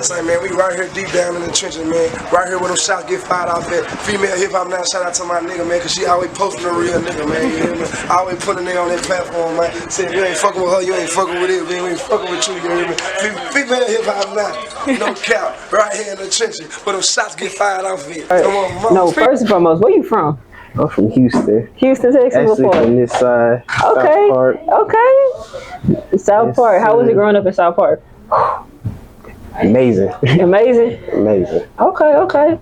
Say, man, we right here deep down in the trenches, man. Right here where them shots get fired off at. Female hip hop now, shout out to my nigga, man, cause she always posting a real nigga, man. You hear me? Always putting a nigga on that platform, man. Say, if you ain't fucking with her, you ain't fucking with it, man. We ain't fucking with you, you hear me? Female hip hop now, no cap. Right here in the trenches where them shots get fired off at. Right. No, first and foremost, where you from? I'm from Houston. Houston, Texas. Actually, from this side. Okay. South Park. Okay. South Park. How was it growing up in South Park? Amazing. Amazing? Amazing. Okay.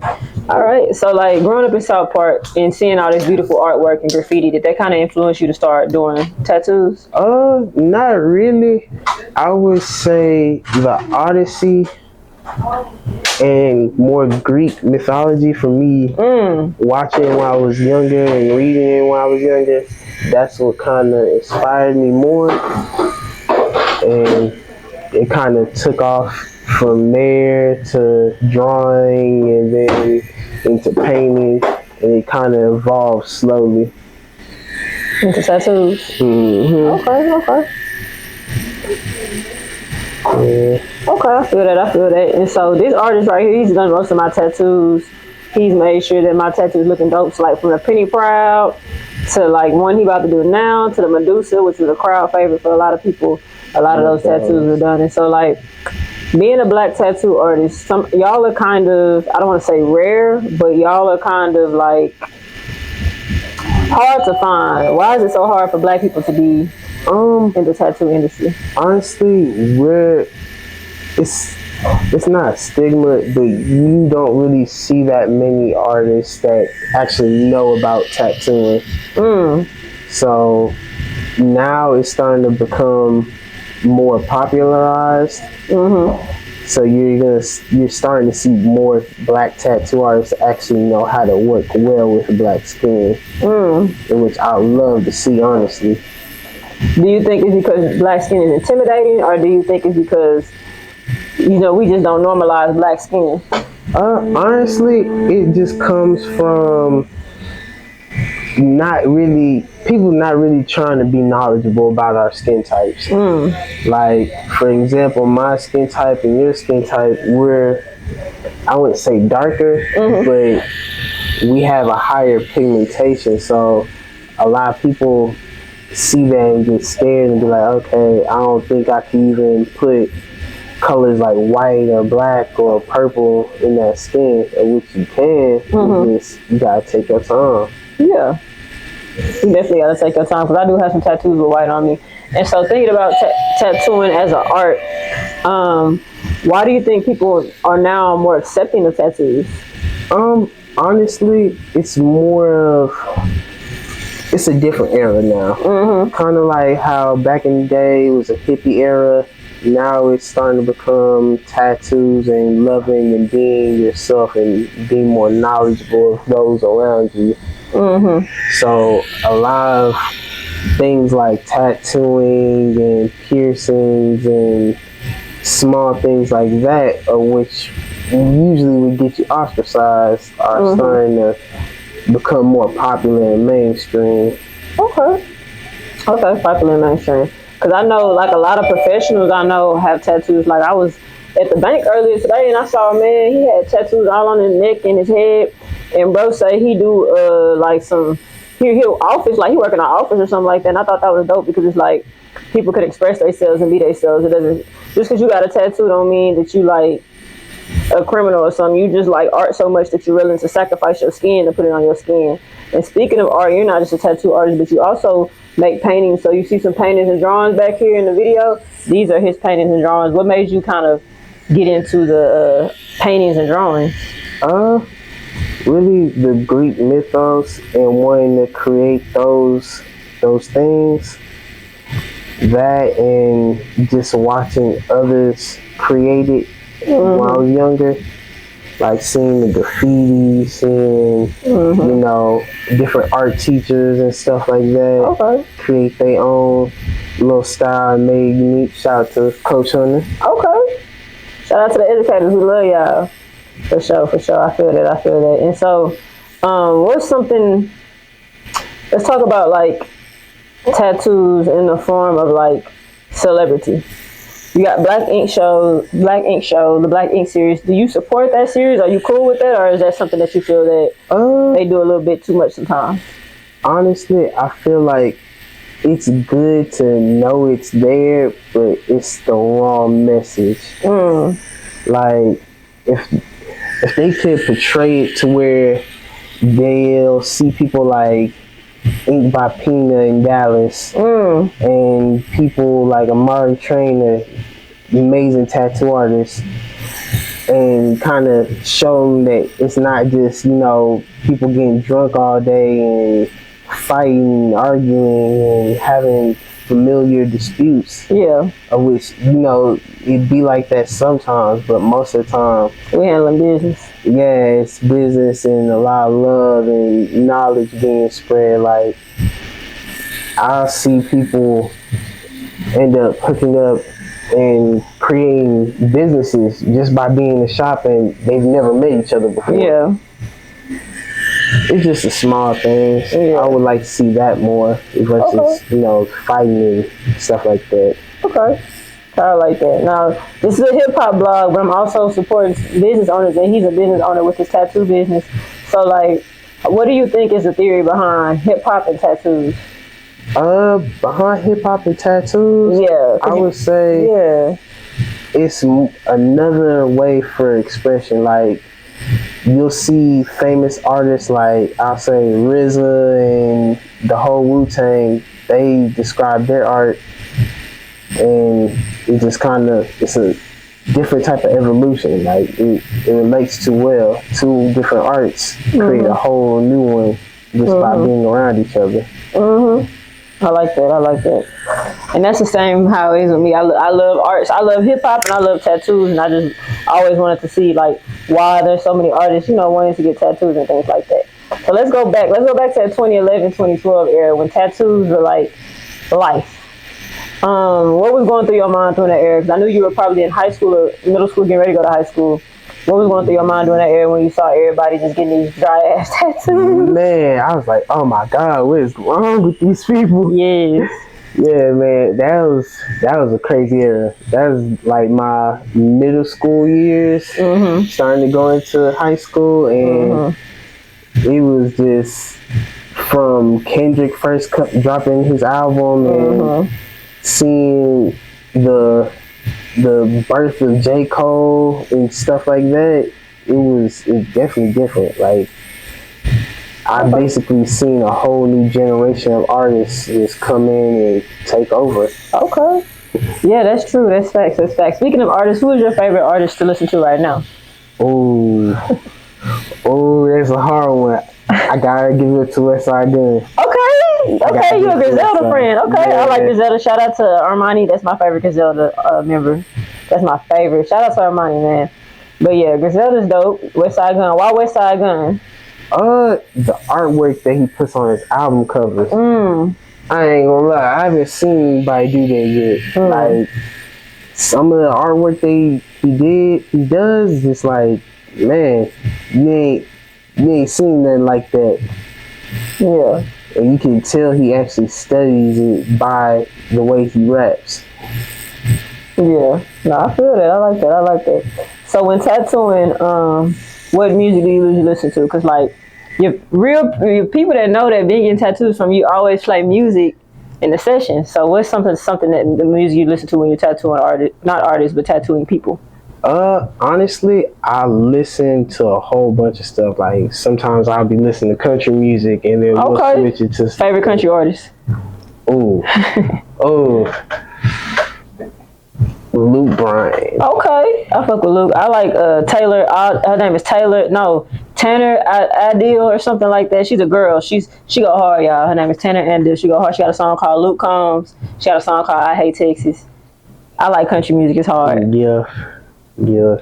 All right. So, like, growing up in South Park and seeing all this beautiful artwork and graffiti, did that kind of influence you to start doing tattoos? Not really. I would say the Odyssey and more Greek mythology for me, watching when I was younger and reading when I was younger, that's what kind of inspired me more. And it kind of took off from there to drawing and then into painting, and it kind of evolved slowly. Into tattoos? Mm-hmm. Okay. Yeah. Okay, I feel that. And so this artist right here, he's done most of my tattoos. He's made sure that my tattoos looking dope. So like from the Penny Proud to like one he about to do now to the Medusa, which is a crowd favorite for a lot of people. A lot of those tattoos are done. And so like being a black tattoo artist, y'all are kind of, I don't want to say rare, but y'all are kind of like hard to find. Why is it so hard for black people to be in the tattoo industry? Honestly, it's not a stigma, but you don't really see that many artists that actually know about tattooing. So now it's starting to become more popularized. So you're starting to see more black tattoo artists actually know how to work well with black skin, which I would love to see, honestly. Do you think it's because black skin is intimidating, or do you think it's because, you know, we just don't normalize black skin? Honestly, it just comes from people not really trying to be knowledgeable about our skin types. Like, for example, my skin type and your skin type, I wouldn't say darker, but we have a higher pigmentation. So a lot of people see that and get scared and be like, okay, I don't think I can even put colors like white or black or purple in that skin, which you can. You gotta take your time. Yeah, you definitely gotta take your time, because I do have some tattoos with white on me. And so thinking about tattooing as an art, why do you think people are now more accepting of tattoos? Honestly, it's a different era now. Kind of like how back in the day it was a hippie era. Now it's starting to become tattoos and loving and being yourself and being more knowledgeable of those around you. So a lot of things like tattooing and piercings and small things like that, which usually would get you ostracized, are starting to become more popular and mainstream. Okay, popular and mainstream. Because I know, like, a lot of professionals I know have tattoos. Like, I was at the bank earlier today and I saw a man, he had tattoos all on his neck and his head. And bro say he do like some, he'll office, like he work in an office or something like that. And I thought that was dope, because it's like people could express themselves and be themselves. It doesn't, just because you got a tattoo don't mean that you like a criminal or something. You just like art so much that you're willing to sacrifice your skin to put it on your skin. And speaking of art, you're not just a tattoo artist, but you also make paintings. So you see some paintings and drawings back here in the video. These are his paintings and drawings. What made you kind of get into the paintings and drawings? Really the Greek mythos and wanting to create those things. That and just watching others create it when I was younger. Like seeing the graffiti, seeing, you know, different art teachers and stuff like that. Create their own little style and made unique. Shout out to Coach Hunter. Shout out to the educators. We love y'all. For sure. I feel that. And so, what's something, let's talk about like tattoos in the form of like celebrity. You got Black Ink Show, the Black Ink series. Do you support that series? Are you cool with that, or is that something that you feel that they do a little bit too much sometimes? Honestly, I feel like it's good to know it's there, but it's the wrong message. Like, if they could portray it to where they'll see people like Ink by Pina in Dallas, and people like Amari Trainer, amazing tattoo artist, and kind of show them that it's not just, people getting drunk all day and fighting, arguing, and having familiar disputes. Yeah. Of which, it'd be like that sometimes, but most of the time, we handling business. Yeah, it's business and a lot of love and knowledge being spread. Like, I see people end up hooking up and creating businesses just by being in the shop, and they've never met each other before. Yeah. It's just the small things. Yeah. I would like to see that more versus, fighting and stuff like that. Okay. I like that. Now, this is a hip hop blog, but I'm also supporting business owners, and he's a business owner with his tattoo business. So, like, what do you think is the theory behind hip hop and tattoos? Behind hip hop and tattoos? Yeah. I would say it's another way for expression. Like, you'll see famous artists like, I'll say RZA and the whole Wu-Tang, they describe their art, and it just it's a different type of evolution. Like, it relates to two different arts, create a whole new one just by being around each other. I like that. And that's the same how it is with me. I love arts. I love hip hop and I love tattoos, and I just always wanted to see like why there's so many artists, wanting to get tattoos and things like that. So let's go back to that 2011, 2012 era when tattoos were like life. What was going through your mind during that era? Because I knew you were probably in high school or middle school, getting ready to go to high school. What was going through your mind during that era when you saw everybody just getting these dry ass tattoos? Man, I was like, oh my God, what is wrong with these people? Yes. Yeah, man, that was a crazy era. That was like my middle school years, starting to go into high school, and it was just from Kendrick first dropping his album and seeing the birth of J. Cole and stuff like that. It's definitely different. Like, I basically seen a whole new generation of artists just come in and take over. Okay. Yeah, that's true. That's facts. Speaking of artists, who is your favorite artist to listen to right now? Oh, that's a hard one. I gotta give it to Westside Gunn. Okay, you a Griselda friend. Okay, yeah. I like Griselda. Shout out to Armani. That's my favorite Griselda member. That's my favorite. Shout out to Armani, man. But yeah, Griselda's dope. Westside Gunn. Why Westside Gunn? The artwork that he puts on his album covers. I ain't gonna lie, I haven't seen anybody do that yet. Like, some of the artwork he does is just like, man, you ain't seen nothing like that. Yeah. And you can tell he actually studies it by the way he raps. Yeah. No, I feel that. I like that. So when tattooing, what music do you usually listen to? Because like, your people that know that being getting tattoos from you always play music in the session. So what's something that the music you listen to when you're tattooing not artists, but tattooing people? Honestly, I listen to a whole bunch of stuff. Like, sometimes I'll be listening to country music, and then we'll switch it to favorite country artist. Luke Bryan. Okay, I fuck with Luke. I like Taylor. Her name is Tanner Adil or something like that. She's a girl. She go hard, y'all. Her name is Tanner Adil. She go hard. She got a song called Luke Combs. She got a song called I Hate Texas. I like country music. It's hard. Yeah. It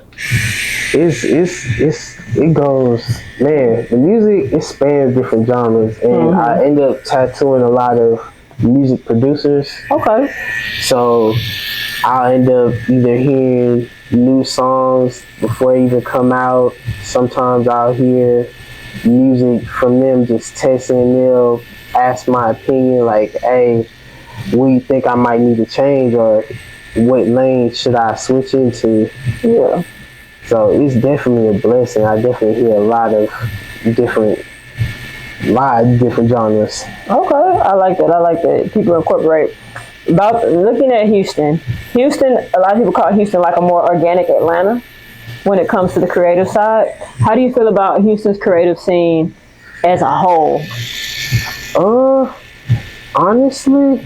goes, man. The music, it spans different genres, and I end up tattooing a lot of music producers. Okay. So I'll end up either hearing new songs before they even come out. Sometimes I'll hear music from them just testing, and they'll ask my opinion, like, hey, what do you think I might need to change? Or what lane should I switch into. Yeah. So it's definitely a blessing. I definitely hear a lot of different genres. Okay, I like that. I like that people incorporate. About looking at Houston, a lot of people call Houston like a more organic Atlanta when it comes to the creative side. How do you feel about Houston's creative scene as a whole? Honestly,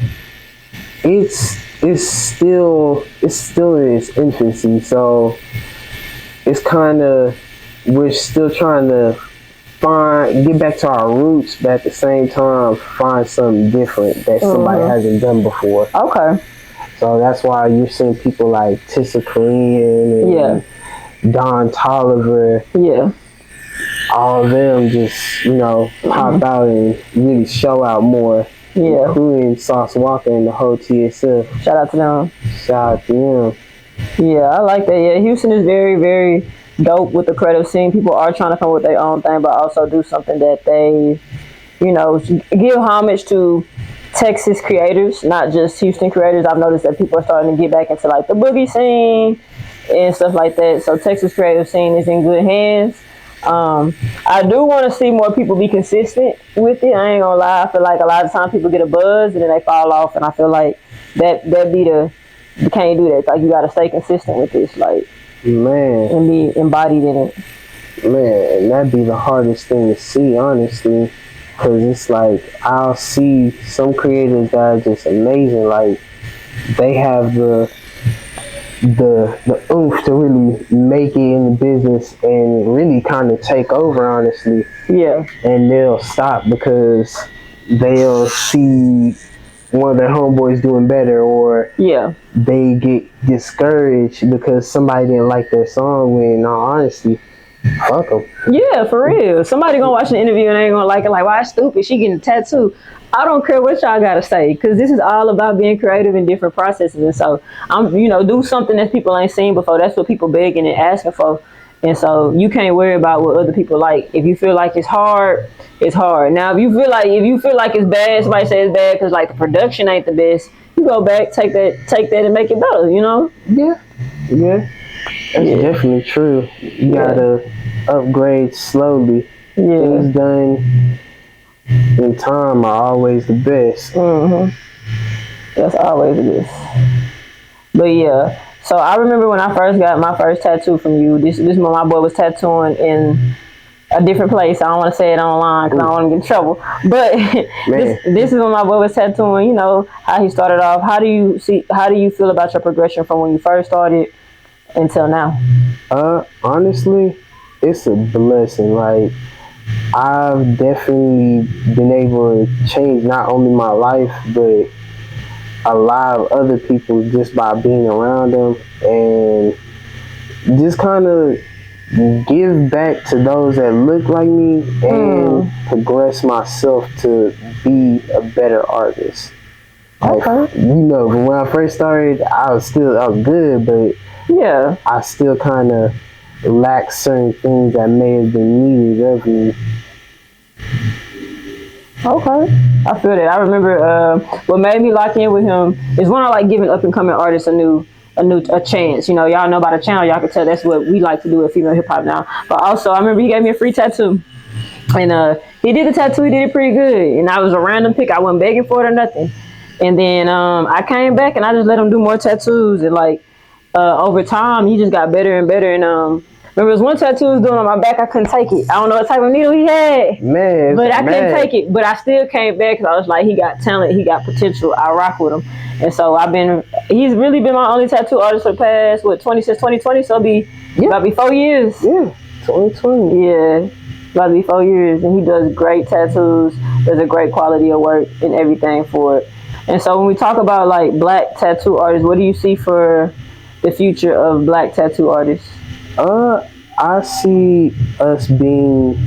it's still in its infancy, so it's kind of, we're still trying to get back to our roots, but at the same time find something different that somebody hasn't done before. Okay. So that's why you're seeing people like Tissa Korean and Don Tolliver. Yeah. All of them just, pop out and really show out more. Yeah. Including Sauce Walker and the whole TSF. Shout out to them. Shout out to them. Yeah, I like that. Yeah, Houston is very, very dope with the creative scene. People are trying to come with their own thing, but also do something that they, give homage to Texas creators, not just Houston creators. I've noticed that people are starting to get back into like the boogie scene and stuff like that. So Texas creative scene is in good hands. I do want to see more people be consistent with it. I ain't gonna lie. I feel like a lot of times people get a buzz and then they fall off, and I feel like that be you can't do that. Like, you gotta stay consistent with this, like, man, and be embodied in it. Man, and that'd be the hardest thing to see, honestly, because it's like I'll see some creators that are just amazing. Like, they have the oomph to really make it in the business and really kind of take over, honestly. Yeah. And they'll stop because they'll see one of their homeboys doing better, or they get discouraged because somebody didn't like their song, when in all honesty, fuck them. Yeah, for real. Somebody gonna watch an interview and ain't gonna like it, like, why stupid, she getting a tattoo. I don't care what y'all gotta say, because this is all about being creative in different processes. And so I'm, do something that people ain't seen before. That's what people begging and asking for. And so you can't worry about what other people like. If you feel like it's hard, it's hard. Now, if you feel like it's bad, somebody say it's bad because like the production ain't the best, you go back, take that and make it better, Yeah. That's definitely true. You gotta upgrade slowly. Yeah. Things done in time are always the best. That's always the best. But yeah, so I remember when I first got my first tattoo from you. This is when my boy was tattooing in a different place. I don't want to say it online because I don't want to get in trouble. But this is when my boy was tattooing. How he started off. How do you feel about your progression from when you first started until now? Honestly, it's a blessing. Like, I've definitely been able to change not only my life, but a lot of other people just by being around them, and just kind of give back to those that look like me and progress myself to be a better artist. Like, when I first started, I was good, but I still kind of lacked certain things that may have been needed of me. Okay, I feel that. I remember what made me lock in with him is when I like giving up and coming artists a chance. Y'all know about the channel. Y'all can tell that's what we like to do at Female Hip Hop Now. But also, I remember he gave me a free tattoo, and he did the tattoo. He did it pretty good, and I was a random pick. I wasn't begging for it or nothing. And then I came back and I just let him do more tattoos, and like over time, he just got better and better. And remember, there was one tattoo he was doing on my back. I couldn't take it. I don't know what type of needle he had, but I couldn't take it. But I still came back because I was like, he got talent, he got potential. I rock with him. And so he's really been my only tattoo artist for the past, since 2020. So about to be 4 years. Yeah, 2020. Yeah, about to be 4 years. And he does great tattoos. There's a great quality of work and everything for it. And so when we talk about like black tattoo artists, what do you see for the future of black tattoo artists? I see us being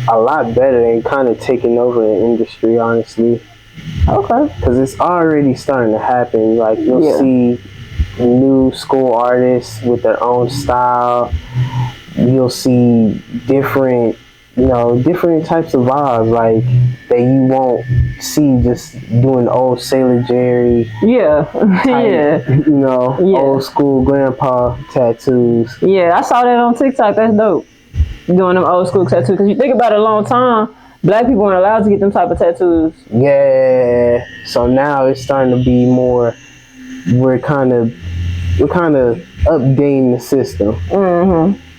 a lot better and kind of taking over the industry, honestly. Okay. Because it's already starting to happen. Like, you'll see new school artists with their own style. You'll see different different types of vibes like that you won't see just doing the old Sailor Jerry. Yeah, type, old school grandpa tattoos. Yeah, I saw that on TikTok. That's dope. Doing them old school tattoos. Because you think about it, a long time, black people weren't allowed to get them type of tattoos. Yeah. So now it's starting to be more. We're kind of updating the system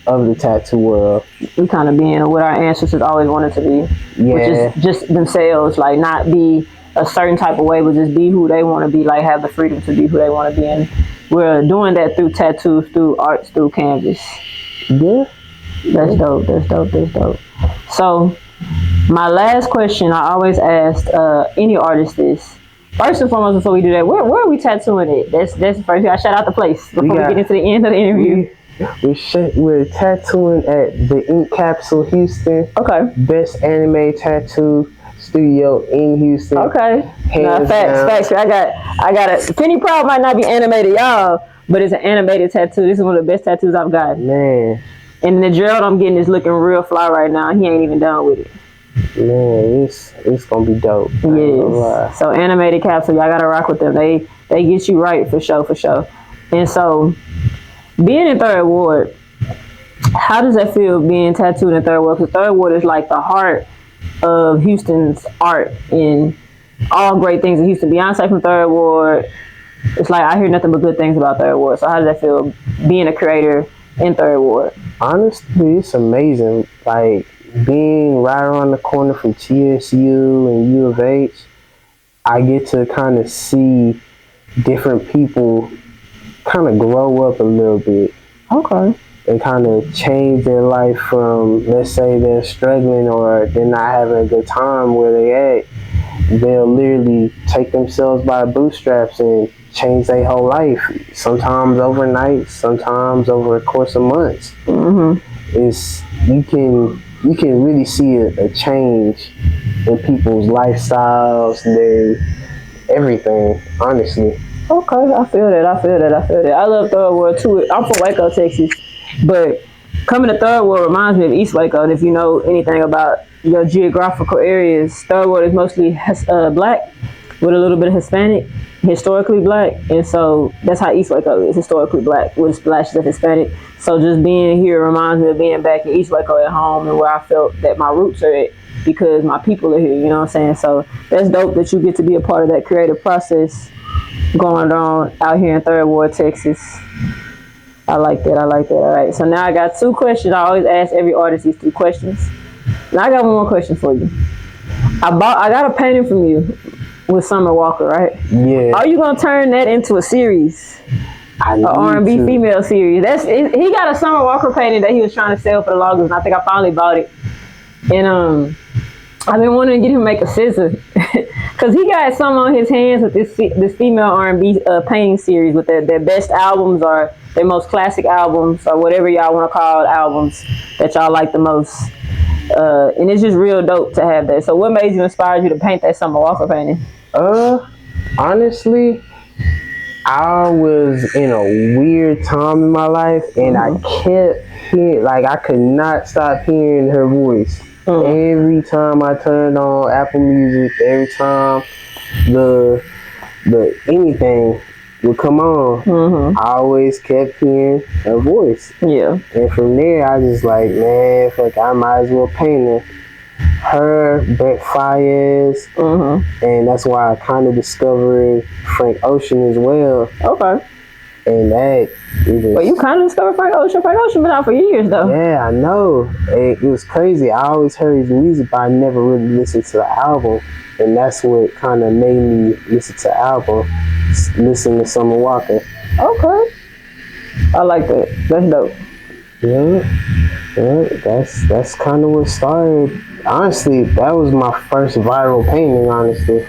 of the tattoo world. We kind of being what our ancestors always wanted to be, which is just themselves. Like not be a certain type of way, but just be who they want to be. Like have the freedom to be who they want to be, and we're doing that through tattoos, through arts, through canvas. Yeah. That's dope. That's dope. That's dope. So, my last question I always ask any artist is, first and foremost, before we do that, where are we tattooing it? That's the first. I shout out the place before we get into the end of the interview. We're tattooing at the Ink Capsule Houston. Okay. Best anime tattoo studio in Houston. Okay. Facts. I got a Penny Proud might not be animated, y'all, but it's an animated tattoo. This is one of the best tattoos I've got. Man. And the Gerald I'm getting is looking real fly right now. He ain't even done with it. Man, it's gonna be dope. Yes. So animated capsule, y'all gotta rock with them. They get you right for sure. And so, being in Third Ward, how does that feel being tattooed in Third Ward? Because Third Ward is like the heart of Houston's art and all great things in Houston. Beyonce from Third Ward. It's like I hear nothing but good things about Third Ward. So how does that feel being a creator in Third Ward? Honestly, it's amazing. Like being right around the corner from TSU and U of H, I get to kind of see different people kind of grow up a little bit. Okay. And kind of change their life from, let's say they're struggling or they're not having a good time where they at. They'll literally take themselves by the bootstraps and change their whole life. Sometimes overnight, sometimes over a course of months. It's you can really see a change in people's lifestyles, their everything. Honestly. Okay, I feel that. I love Third Ward too. I'm from Waco, Texas, but coming to Third Ward reminds me of East Waco. And if you know anything about your geographical areas, Third Ward is mostly black with a little bit of Hispanic, historically black, and so that's how East Waco is, historically black with splashes of Hispanic. So just being here reminds me of being back in East Waco at home and where I felt that my roots are at because my people are here. You know what I'm saying? So that's dope that you get to be a part of that creative process going on out here in Third Ward, Texas. I like that. All right. So now I got two questions. I always ask every artist these two questions. Now I got one more question for you. I got a painting from you with Summer Walker, right? Yeah. Are you gonna turn that into a series? An R&B female series. He got a Summer Walker painting that he was trying to sell for the longest, and I think I finally bought it. And I've been wanting to get him to make a scissor because he got some on his hands with this female R&B painting series with their best albums or their most classic albums or whatever y'all want to call albums that y'all like the most. And it's just real dope to have that. So what made you inspire you to paint that Summer Walker painting? Honestly, I was in a weird time in my life and I kept hearing, like I could not stop hearing her voice. Every time I turned on Apple Music, every time the anything would come on, I always kept hearing her voice. Yeah. And from there, I just like, man, fuck, I might as well paint her, Brent Fayez, and that's why I kind of discovered Frank Ocean as well. Okay. And that is Well, you kind of discovered Frank Ocean. Frank Ocean been out for years, though. Yeah, I know. It was crazy. I always heard his music, but I never really listened to the album. And that's what kind of made me listen to the album, listen to Summer Walker. Okay. I like that. That's dope. Yeah, that's kind of what started. Honestly, that was my first viral painting, honestly.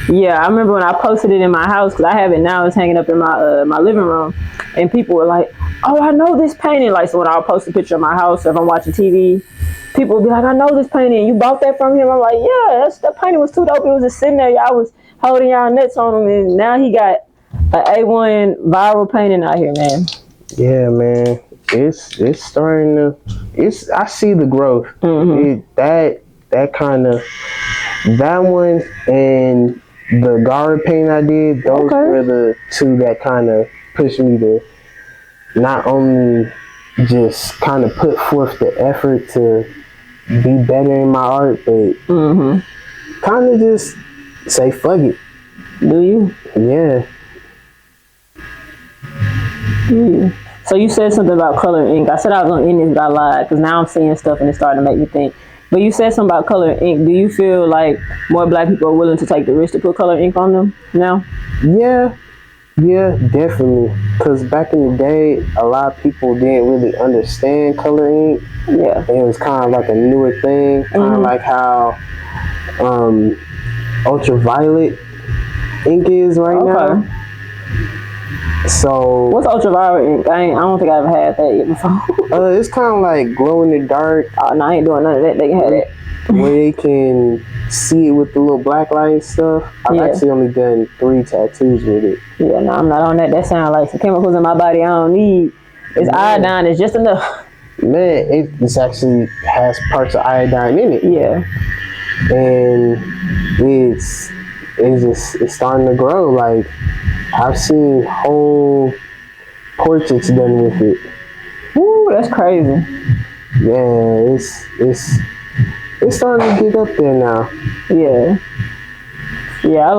Yeah, I remember when I posted it in my house, because I have it now, it's hanging up in my living room, and people were like, oh, I know this painting. Like, so when I'll post a picture of my house, or if I'm watching TV, people will be like, I know this painting, you bought that from him? I'm like, yeah, that painting was too dope. It was just sitting there, y'all was holding y'all nets on him, and now he got an A1 viral painting out here, man. Yeah, man. It's starting to. I see the growth. That kind of that one and the garlic paint I did. Those were the two that kind of pushed me to not only just kind of put forth the effort to be better in my art, but kind of just say fuck it. Do you? Yeah. So you said something about color ink. I said I was gonna end this, but I lied because now I'm seeing stuff and it's starting to make me think. But you said something about color ink. Do you feel like more black people are willing to take the risk to put color ink on them now? Yeah, definitely. Because back in the day, a lot of people didn't really understand color ink. Yeah. It was kind of like a newer thing, kind of like how ultraviolet ink is right now. So what's ultraviolet ink? I don't think I ever had that yet before. It's kind of like glow in the dark. Oh, no, I ain't doing none of that. They can have that. Where they can see it with the little black light and stuff. I've actually only done 3 tattoos with it. Yeah, no, I'm not on that. That sounds like some chemicals in my body I don't need. It's iodine. It's just enough. Man, it actually has parts of iodine in it. Yeah. And it's starting to grow. Like, I've seen whole portraits done with it. Woo, that's crazy. Yeah, it's starting to get up there now. Yeah. Yeah, I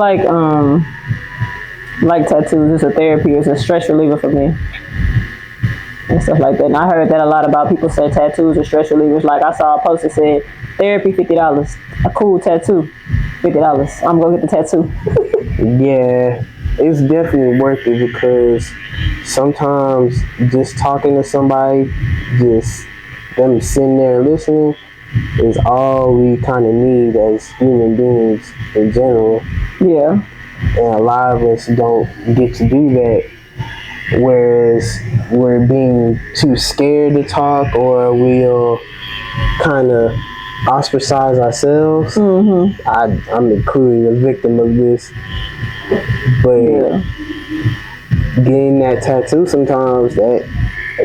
like tattoos. It's a therapy. It's a stress reliever for me. And stuff like that. And I heard that a lot about people say tattoos are stress relievers. Like I saw a post that said, therapy $50. A cool tattoo, $50. I'm gonna get the tattoo. Yeah, it's definitely worth it because sometimes just talking to somebody, just them sitting there listening, is all we kind of need as human beings in general. Yeah. And a lot of us don't get to do that, whereas we're being too scared to talk, or we'll kind of ostracize ourselves. I'm including a victim of this, but getting that tattoo sometimes that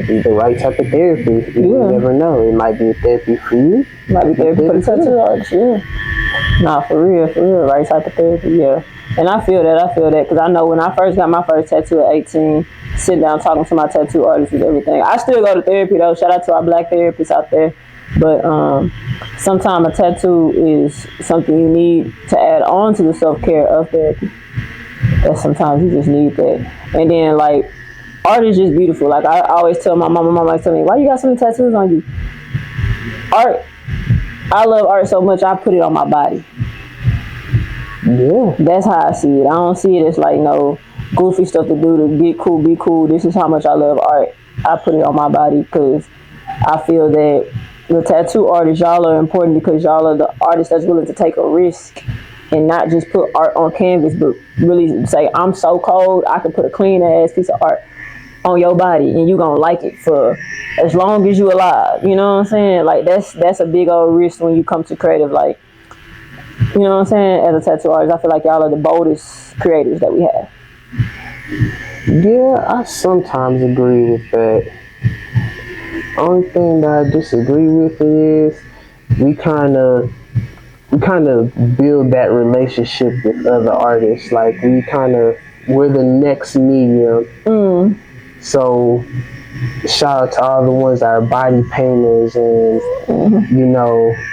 be the right type of therapy. You never know. It might be a therapy for you. Might be therapy for the tattoo artist. Yeah. Nah, for real, right type of therapy. Yeah. And I feel that because I know when I first got my first tattoo at 18, sitting down talking to my tattoo artist was everything. I still go to therapy though. Shout out to our black therapists out there. But sometimes a tattoo is something you need to add on to the self-care of therapy. That sometimes you just need that. And then like art is just beautiful. Like I always tell my mama always tell me, why you got so many tattoos on you? Art. I love art so much I put it on my body. Yeah. That's how I see it. I don't see it as like no goofy stuff to do to get cool, be cool. This is how much I love art. I put it on my body because I feel that the tattoo artists, y'all are important because y'all are the artists that's willing to take a risk and not just put art on canvas, but really say, I'm so cold, I can put a clean ass piece of art on your body and you gonna like it for as long as you alive. You know what I'm saying? Like that's a big old risk when you come to creative. Like, you know what I'm saying? As a tattoo artist, I feel like y'all are the boldest creators that we have. Yeah, I sometimes agree with that. Only thing that I disagree with is we kind of build that relationship with other artists. Like we're the next medium. So shout out to all the ones that are body painters and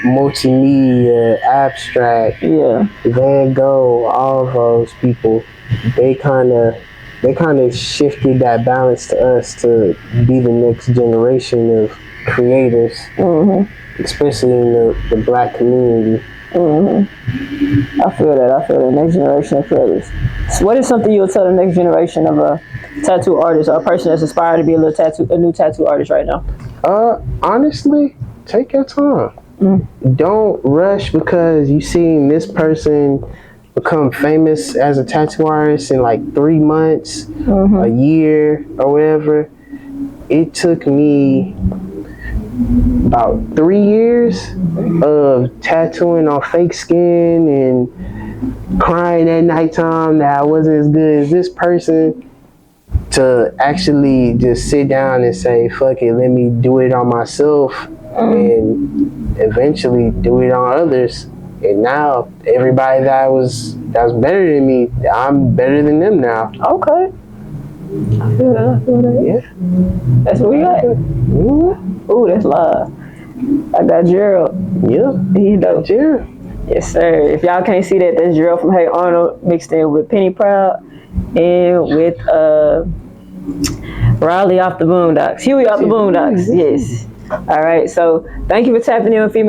multimedia, abstract, Van Gogh, all of those people. They kind of shifted that balance to us to be the next generation of creators, especially in the black community. I feel that. Next generation of creators. So what is something you'll tell the next generation of a tattoo artist or a person that's aspired to be a new tattoo artist right now? Honestly, take your time. Don't rush because you seen this person become famous as a tattoo artist in like 3 months, a year, or whatever. It took me about 3 years of tattooing on fake skin and crying at nighttime that I wasn't as good as this person to actually just sit down and say, fuck it, let me do it on myself and eventually do it on others. And now everybody that was better than me, I'm better than them now. Okay. I feel that. Yeah. That's what we got. Ooh, that's love. I got Gerald. Yeah. He dope. Gerald. Yes, sir. If y'all can't see that, that's Gerald from Hey Arnold mixed in with Penny Proud and with Riley off the Boondocks. Huey off the Boondocks. Yes. All right. So thank you for tapping in with Female.